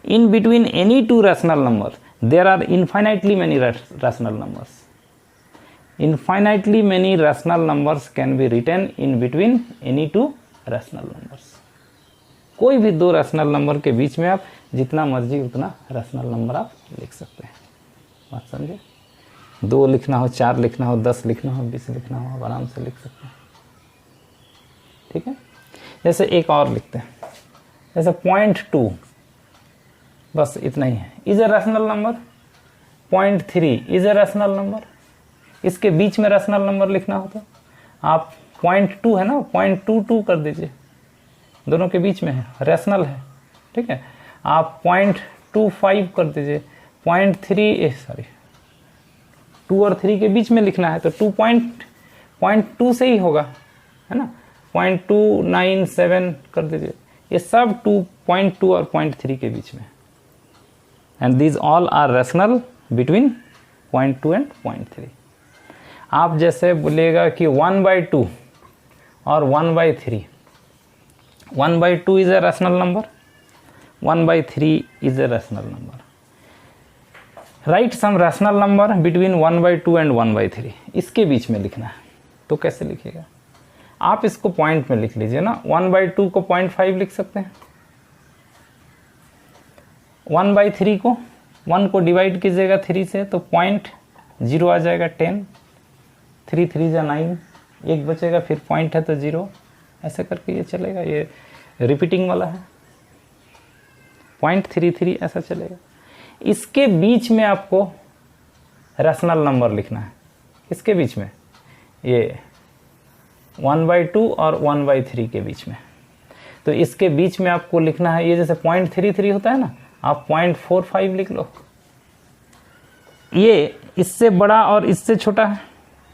In between any two rational number there are infinitely many rational numbers. Infinitely many rational numbers can be written in between any two rational numbers। कोई भी दो रैशनल नंबर के बीच में आप जितना मर्जी उतना रैशनल नंबर आप लिख सकते हैं। बात समझे? 2 लिखना हो, 4 लिखना हो, 10 लिखना हो, 20 लिखना हो, आप आराम से लिख सकते हैं। ठीक है, जैसे एक और लिखते हैं, जैसे 0.2, बस इतना ही है, is a rational number. 0.3 is a rational number. इसके बीच में रैशनल नंबर लिखना हो तो आप 0.2 है ना, 0.22 कर दीजिए, दोनों के बीच में है, रैशनल है। ठीक है, आप 0.25 कर दीजिए, 2 और 3 के बीच में लिखना है तो 2.2 से ही होगा, है ना, 0.297 कर दीजिए। ये सब 2.2 और 0.3 के बीच में, and these all are rational between 0.2 and 0.3। आप जैसे बोलिएगा कि 1/2 और 1/3, 1/2 is a rational number, 1/3 is a rational number. Write some rational number between 1/2 and 1/3, इसके बीच में लिखना है तो कैसे लिखिएगा? आप इसको पॉइंट में लिख लीजिए ना, 1/2 को 0.5 लिख सकते हैं, 1/3 को 1 को डिवाइड कीजिएगा 3 से तो 0.0 आ जाएगा, 10, 3 3 जा 9, 1 बचेगा, फिर पॉइंट है तो 0, ऐसे करके ये चलेगा। ये रिपीटिंग वाला है, 0.33 ऐसा चलेगा। इसके बीच में आपको रैशनल नंबर लिखना है, इसके बीच में ये 1/2 और 1/3 के बीच में, तो इसके बीच में आपको लिखना है, ये जैसे 0.33 होता है ना, आप 0.45 लिख लो। ये इससे बड़ा और इससे छोटा है,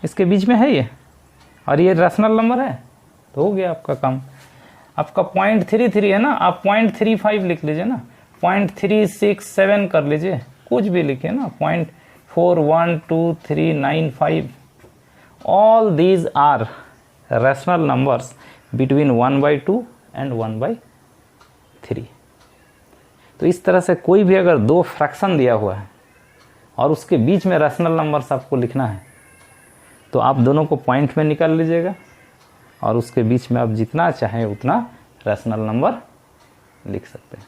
इसके बीच में है ये, और ये रैशनल नंबर है, तो हो गया आपका काम। आपका 0.33 है ना, आप 0.35 लिख लीजिए ना, 0.367 कर लीजिए, कुछ भी लिखिए ना, 0.412395, all these are rational numbers between 1/2 and 1/3। तो इस तरह से कोई भी अगर 2 फ्रैक्शन दिया हुआ है और उसके बीच में रैशनल नंबर्स आपको लिखना है तो आप दोनों को पॉइंट में निकाल लीजिएगा और उसके बीच में आप जितना चाहें उतना रैशनल नंबर लिख सकते हैं।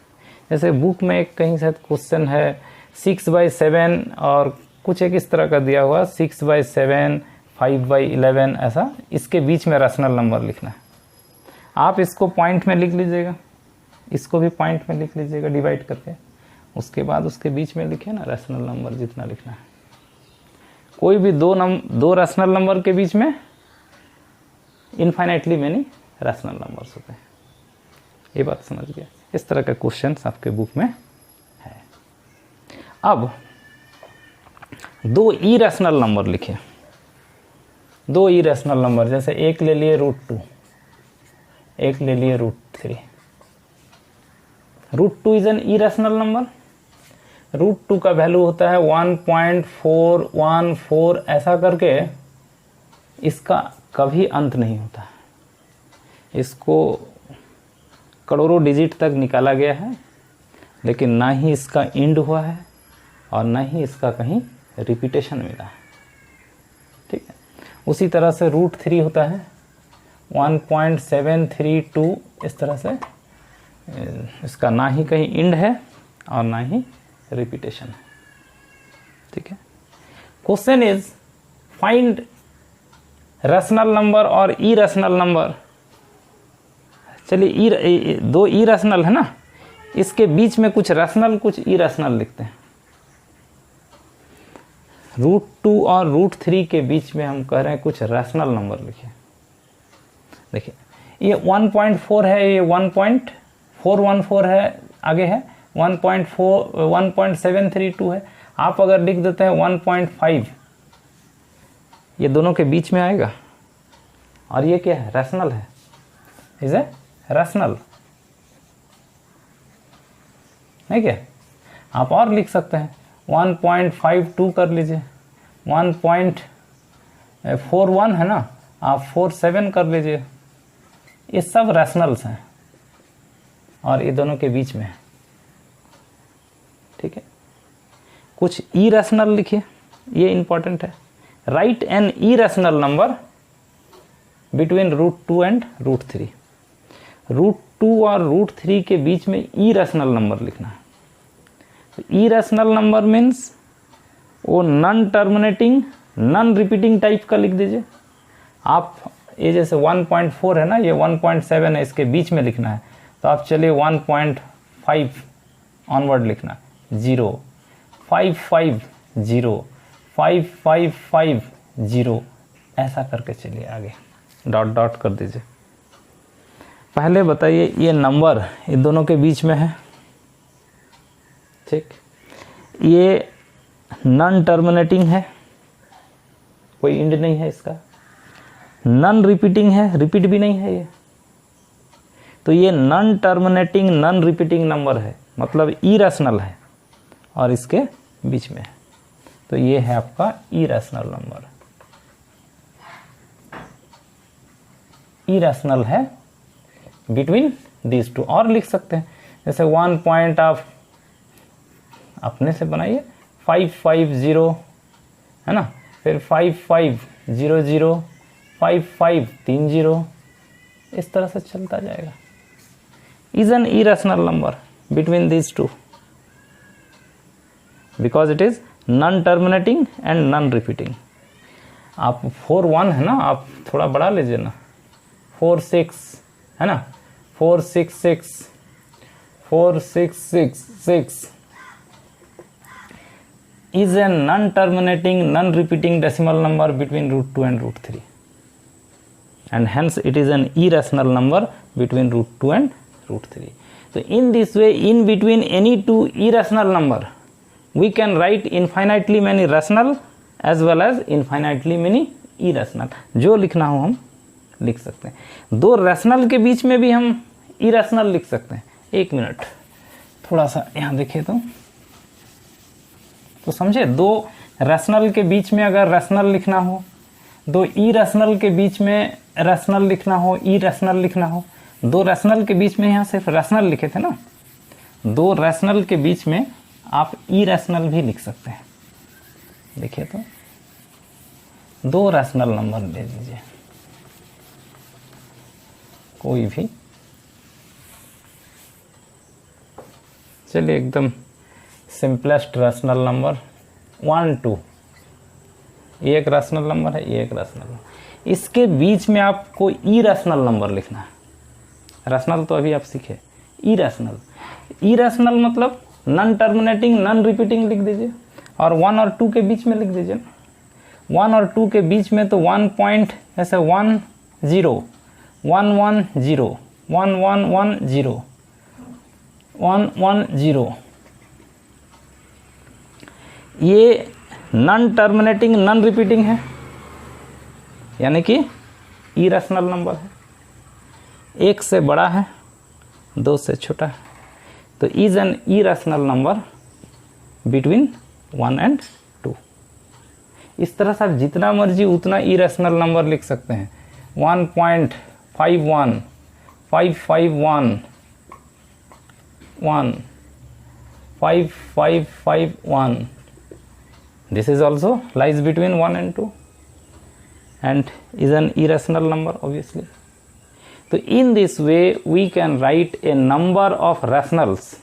जैसे बुक में एक कहीं से क्वेश्चन है 6/7 और कुछ एक इस तरह का दिया हुआ, 6/7, 5/11 ऐसा, इसके बीच में रैशनल नंबर लिखना है। आप इसको पॉइंट में लिख लीजिएगा, इसको भी पॉइंट में लिख लीजिएगा डिवाइड करके, उसके बाद उसके बीच में लिखिए ना रैशनल नंबर जितना लिखना है। कोई भी दो रैशनल नंबर के बीच में इनफाइनाइटली मेनी रैशनल नंबर्स होते हैं। ये बात समझ गया? इस तरह का क्वेश्चन आपके बुक में है। अब 2 इरेशनल नंबर लिखे, दो इरेशनल नंबर, जैसे एक ले लिए √2, एक ले लिए √3। √2 इज एन इरेशनल नंबर। √2 का वैल्यू होता है 1.414, ऐसा करके इसका कभी अंत नहीं होता है। इसको करोड़ों डिजिट तक निकाला गया है, लेकिन ना ही इसका एंड हुआ है और ना ही इसका कहीं रिपीटेशन मिला है। ठीक है, उसी तरह से √3 होता है 1.732, इस तरह से इसका ना ही कहीं एंड है और ना ही रिपीटेशन है। ठीक है, question is find rational number और इरेशनल नंबर। चलिए दो इरेशनल है ना, इसके बीच में कुछ रैशनल कुछ इरेशनल लिखते हैं। √2 और √3 के बीच में हम कह रहे हैं कुछ रैशनल नंबर लिखिए। देखिए ये 1.4 है, ये 1.414 है, आगे है 1.732 है। आप अगर लिख देते हैं 1.5, ये दोनों के बीच में आएगा। और ये क्या है? रैशनल है, इज ए रैशनल, है क्या? आप और लिख सकते हैं 1.52 कर लीजिए, 1.41 है ना, आप 47 कर लीजिए। ये सब रैशनल्स हैं और ये दोनों के बीच में है। ठीक है, कुछ इरेशनल लिखिए, ये इंपॉर्टेंट है। Right an irrational number between √2 and √3। √2 और √3 के बीच में इरेशनल नंबर लिखना है। तो इरेशनल नंबर मीन्स वो non terminating non repeating type का लिख दीजिए आप। ये जैसे 1.4 है ना, ये 1.7 है, इसके बीच में लिखना है। तो आप चलिए 1.5 ऑनवर्ड लिखना, 0, 550, 5550, ऐसा करके चलिए आगे, डॉट डॉट कर दीजिए। पहले बताइए ये नंबर ये दोनों के बीच में है। ठीक, ये नॉन टर्मिनेटिंग है, कोई एंड नहीं है इसका। नॉन रिपीटिंग है, रिपीट भी नहीं है ये। तो ये non terminating non repeating number है, मतलब इरेशनल है और इसके बीच में है। तो ये है आपका इरेशनल नंबर। इरेशनल है बिटवीन दीज टू। और लिख सकते हैं जैसे 1 पॉइंट आप अपने से बनाइए 550 है ना, फिर 5500, 5530, इस तरह से चलता जाएगा। Is an irrational number between these two because it is non terminating and non repeating. आप 41 है ना, आप थोड़ा बढ़ा लीजिए ना, 46 है ना, 466, 4666 is a non-terminating, non-repeating decimal number between √2 and √3, and hence it is an irrational number between √2 and √3. So in this way, in between any two irrational number, we can write infinitely many rational as well as infinitely many irrational. जो लिखना हो हम लिख सकते हैं। दो rational के बीच में भी हम इरेशनल लिख सकते हैं। एक मिनट, थोड़ा सा यहाँ देखिए तो समझे, दो रैशनल के बीच में अगर रैशनल लिखना हो, दो इरेशनल के बीच में रैशनल लिखना हो, इरेशनल लिखना हो, दो रैशनल के बीच में यहाँ सिर्फ रैशनल लिखे थे ना, दो रैशनल के बीच में आप इरेशनल भी लिख सकते हैं। देखिए तो दो रैशनल नंबर ले लीजिए कोई भी, चलिए एकदम सिंपलेस्ट रैशनल नंबर 1 2, ये एक रैशनल नंबर है, ये एक रैशनल नंबर। इसके बीच में आपको इरेशनल नंबर लिखना है। रैशनल तो अभी आप सीखे, इरेशनल, इरेशनल मतलब नॉन टर्मिनेटिंग नॉन रिपीटिंग लिख दीजिए, और 1 और 2 के बीच में लिख दीजिए। 1 और 2 के बीच में तो 1 पॉइंट ऐसे 1 0 1 1 0 1 1 1 0 1 1 0, ये नॉन टर्मिनेटिंग नॉन रिपीटिंग है। यानी कि इरेशनल नंबर है, 1 से बड़ा है 2 से छोटा है, तो is an irrational number between 1 and 2। इस तरह से आप जितना मर्जी उतना इरेशनल नंबर लिख सकते हैं, 1.51, 551, 1, 5551, this is also lies between 1 and 2 and is an irrational number obviously. So in this way we can write a number of rationals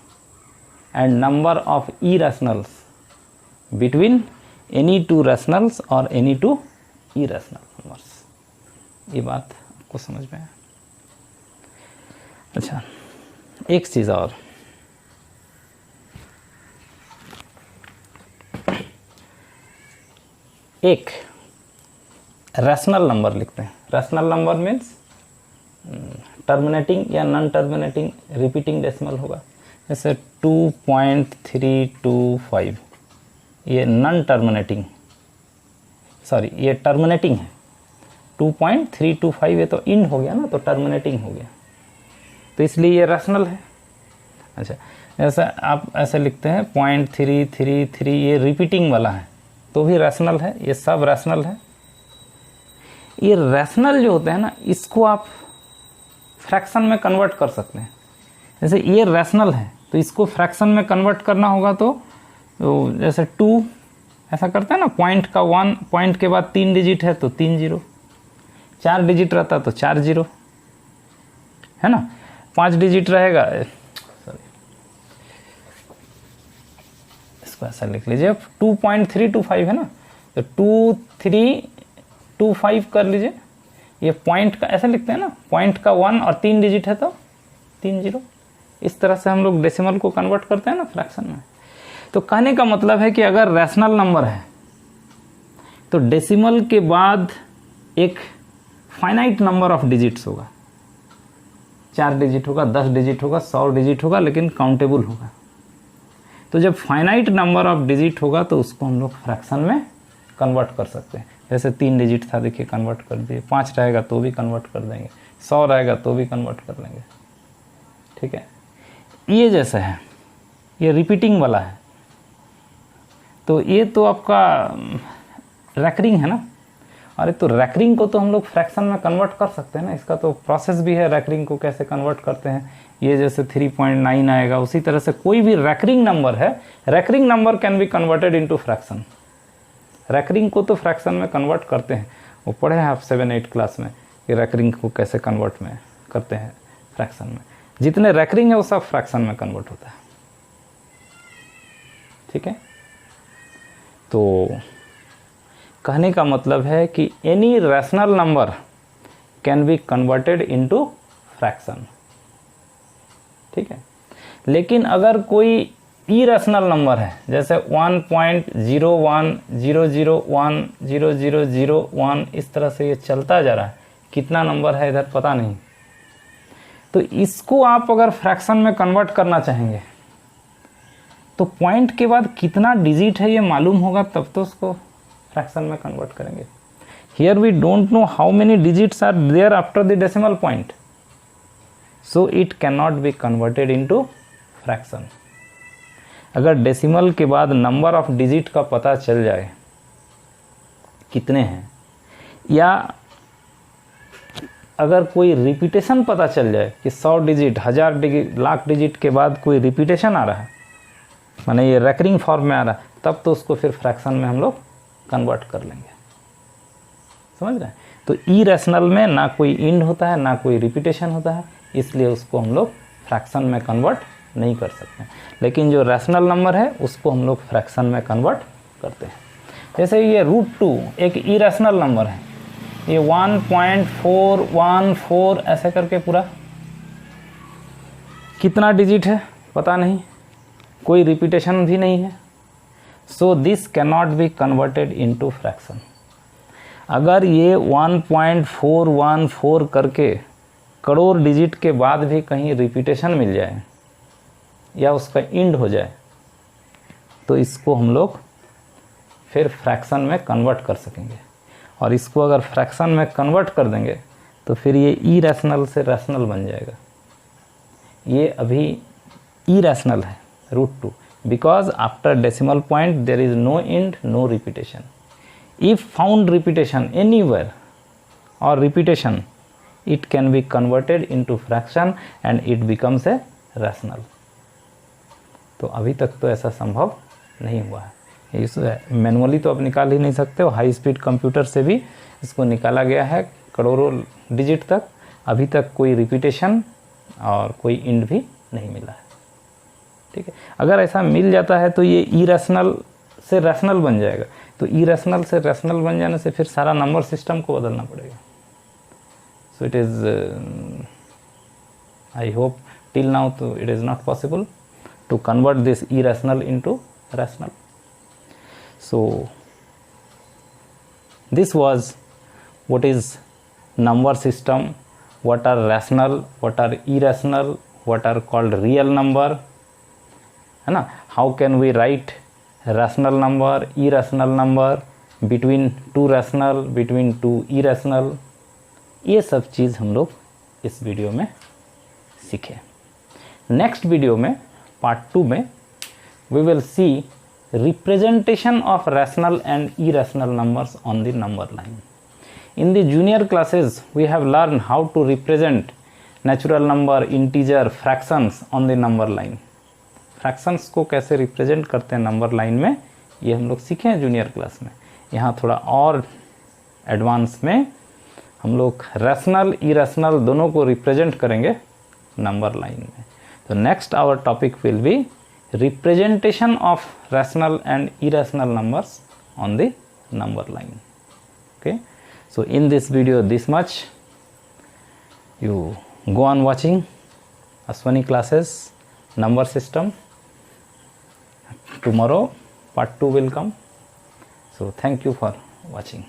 and number of irrationals between any two rationals or any two irrational numbers। ये बात आपको समझ में है? अच्छा, एक चीज़ और, एक रैशनल नंबर लिखते हैं। रैशनल नंबर मीन्स टर्मिनेटिंग या नॉन टर्मिनेटिंग रिपीटिंग डेसिमल होगा, जैसे 2.325, ये नॉन टर्मिनेटिंग, सॉरी ये टर्मिनेटिंग है। 2.325 ये तो इंड हो गया ना, तो टर्मिनेटिंग हो गया, तो इसलिए ये रैशनल है। अच्छा, ऐसा आप ऐसे लिखते हैं 0.333, ये रिपीटिंग वाला है तो भी रैशनल है, ये सब रैशनल है। ये रैशनल जो होते हैं ना, इसको आप फ्रैक्शन में कन्वर्ट कर सकते हैं। जैसे ये रैशनल है तो इसको फ्रैक्शन में कन्वर्ट करना होगा, तो जैसे 2 ऐसा करते हैं ना, पॉइंट का 1, पॉइंट के बाद 3 डिजिट है तो 3 0, 4 डिजिट रहता तो 4 0, है ना, 5 डिजिट रहेगा, सॉरी इसको ऐसा लिख लीजिए, 2.325 है ना, तो 2325 कर लीजिए। ये पॉइंट का ऐसा लिखते हैं ना, पॉइंट का 1 और 3 डिजिट है तो 3 0। इस तरह से हम लोग डेसिमल को कन्वर्ट करते हैं ना फ्रैक्शन में। तो कहने का मतलब है कि अगर रैशनल नंबर है तो डेसिमल के बाद एक फाइनाइट नंबर ऑफ डिजिट्स होगा, 4 डिजिट होगा, 10 डिजिट होगा, 100 डिजिट होगा, लेकिन काउंटेबल होगा। तो जब फाइनाइट नंबर ऑफ डिजिट होगा तो उसको हम लोग फ्रैक्शन में कन्वर्ट कर सकते हैं। जैसे 3 डिजिट था, देखिए कन्वर्ट कर दिए, 5 रहेगा तो भी कन्वर्ट कर देंगे, 100 रहेगा तो भी कन्वर्ट कर लेंगे, ठीक है। ये जैसा है, ये रिपीटिंग वाला है, तो ये तो आपका रैकरिंग है ना, अरे तो रैकरिंग को तो हम लोग फ्रैक्शन में कन्वर्ट कर सकते हैं ना, इसका तो प्रोसेस भी है, रैकरिंग को कैसे कन्वर्ट करते हैं। ये जैसे 3.9 आएगा, उसी तरह से कोई भी रैकरिंग नंबर है, recurring number can be converted into fraction. Recurring को तो फ्रैक्शन में कन्वर्ट करते हैं, वो पढ़े हैं आप 7-8 क्लास में कि रैकरिंग को कैसे कन्वर्ट में करते हैं फ्रैक्शन में। जितने रैकरिंग है वो सब फ्रैक्शन में कन्वर्ट होता है, ठीक है। तो कहने का मतलब है कि any rational number can be converted into fraction, ठीक है। लेकिन अगर कोई इरेशनल नंबर है, जैसे 1.0100100001, इस तरह से ये चलता जा रहा है, कितना नंबर है इधर पता नहीं, तो इसको आप अगर फ्रैक्शन में कन्वर्ट करना चाहेंगे तो पॉइंट के बाद कितना डिजिट है ये मालूम होगा, तब तो उसको फ्रैक्शन में कन्वर्ट करेंगे। Here we don't know how many digits are there after the decimal point, so it can not be converted into fraction. अगर डेसिमल के बाद नंबर ऑफ डिजिट का पता चल जाए कितने हैं, या अगर कोई रिपीटेशन पता चल जाए कि 100 डिजिट, 1000 डिजिट, लाख डिजिट के बाद कोई रिपीटेशन आ रहा है, माने ये रैकरिंग फॉर्म में आ रहा है, तब तो उसको फिर फ्रैक्शन में हम लोग कन्वर्ट कर लेंगे, समझ रहे हैं। तो इरेशनल में ना कोई इंड होता है, ना कोई रिपीटेशन होता है, इसलिए उसको हम लोग फ्रैक्शन में कन्वर्ट नहीं कर सकते। लेकिन जो रैशनल नंबर है उसको हम लोग फ्रैक्शन में कन्वर्ट करते हैं। जैसे ये √2 एक इरेशनल नंबर है, ये 1.414 ऐसे करके पूरा कितना डिजिट है पता नहीं, कोई रिपीटेशन भी नहीं है, so this can not be converted into fraction. अगर ये 1.414 करके करोड़ डिजिट के बाद भी कहीं रिपीटेशन मिल जाए या उसका इंड हो जाए, तो इसको हम लोग फिर फ्रैक्शन में कन्वर्ट कर सकेंगे। और इसको अगर फ्रैक्शन में कन्वर्ट कर देंगे तो फिर ये इरेशनल से रैशनल बन जाएगा। ये अभी इरेशनल है √2 because after decimal point there is no end no repetition. If found repetition anywhere और repetition it can be converted into fraction and it becomes a rational। तो अभी तक तो ऐसा संभव नहीं हुआ है। इस मैनुअली तो आप निकाल ही नहीं सकते हो, हाई स्पीड कंप्यूटर से भी इसको निकाला गया है करोड़ों डिजिट तक। अभी तक कोई रिपीटेशन और कोई इंड भी नहीं मिला है। ठीक है, अगर ऐसा मिल जाता है तो ये इरेशनल से रैशनल बन जाएगा। तो इरेशनल से रैशनल बन जाने से फिर सारा नंबर सिस्टम को बदलना पड़ेगा। So it is I hope till now तो it is not possible to convert this irrational into rational। So this was what is number system, what are rational, what are irrational, what are called real number, है ना। how can we write rational number, irrational number, between two rational, between two irrational, ये सब चीज़ हम लोग इस video में सीखे। Next video में पार्ट 2 में we will see representation of rational and irrational numbers on the number line. In the junior classes we have learn how to represent natural number, integer, fractions on the number line. Fractions को कैसे represent करते हैं number line में, ये हम लोग सीखे हैं जूनियर क्लास में। यहाँ थोड़ा और एडवांस में हम लोग रैशनल इरेशनल दोनों को रिप्रेजेंट करेंगे नंबर लाइन में। तो next our topic will be representation of rational and irrational numbers on the number line. Okay, so in this video this much, you go on watching Aswani classes, number system. Tomorrow part 2 will come. So thank you for watching.